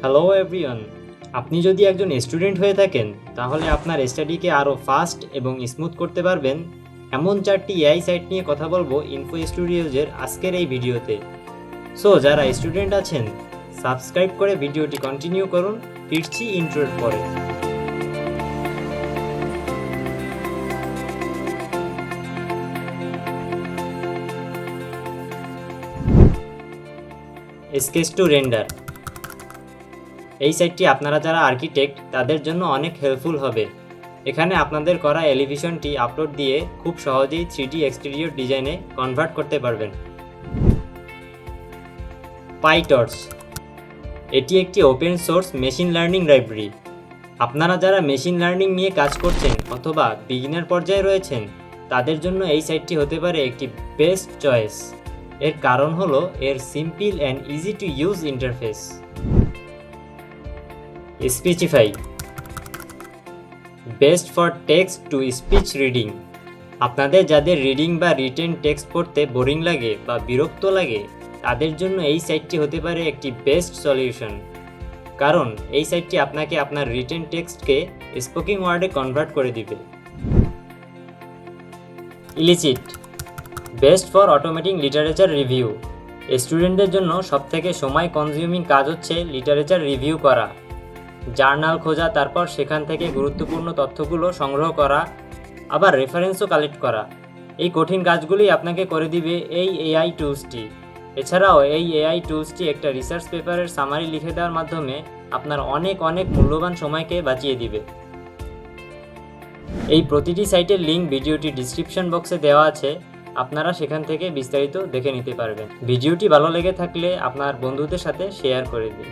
Hello everyone, আপনি যদি একজন স্টুডেন্ট হয়ে থাকেন তাহলে আপনার স্টাডিকে আরও ফাস্ট এবং স্মুথ করতে পারবেন এমন 4টি এআই সাইট নিয়ে কথা বলবো ইনফো স্টুডিওজের আজকের এই ভিডিওতে। সো যারা স্টুডেন্ট আছেন সাবস্ক্রাইব করে ভিডিওটি কন্টিনিউ করুন, ফিরছি ইন্ট্রোর পরে। স্কেচ টু রেন্ডার, এই সাইটটি আপনারা যারা আর্কিটেক্ট তাদের জন্য অনেক হেল্পফুল হবে। এখানে আপনাদের করা এলিভেশনটি আপলোড দিয়ে খুব সহজেই 3D এক্সটেরিয়র ডিজাইনে কনভার্ট করতে পারবেন। পাইটর্চ, এটি একটি open source machine learning library. আপনারা যারা মেশিন লার্নিং নিয়ে কাজ করছেন অথবা বিগিনার পর্যায়ে রয়েছেন তাদের জন্য এই সাইটটি হতে পারে একটি বেস্ট চয়েস। এর কারণ হলো এর simple and easy to use interface. speechify, best for text to speech reading. আপনাদের যাদের রিডিং বা রিটেন টেক্সট পড়তে বোরিং লাগে বা বিরক্ত লাগে তাদের জন্য এই সাইটটি হতে পারে একটি বেস্ট সলিউশন, কারণ এই সাইটটি আপনাকে আপনার রিটেন টেক্সটকে স্পোকিং ওয়ার্ডে কনভার্ট করে দিবে। Illicit, best for automating literature review. স্টুডেন্টদের জন্য সবথেকে সময় কনজিউমিং কাজ হচ্ছে লিটারেচার রিভিউ করা, জার্নাল খোঁজা, তারপর সেখান থেকে গুরুত্বপূর্ণ তথ্যগুলো সংগ্রহ করা, আবার রেফারেন্সও কালেক্ট করা। এই কঠিন কাজগুলি আপনাকে করে দিবে এই এআই টুলসটি। এছাড়াও এই এআই টুলসটি একটা রিসার্চ পেপারের সামারি লিখে দেওয়ার মাধ্যমে আপনার অনেক মূল্যবান সময়কে বাঁচিয়ে দিবে। এই প্রতিটি সাইটের লিঙ্ক ভিডিওটি ডিসক্রিপশন বক্সে দেওয়া আছে, আপনারা সেখান থেকে বিস্তারিত দেখে নিতে পারবেন। ভিডিওটি ভালো লেগে থাকলে আপনার বন্ধুদের সাথে শেয়ার করে দিন।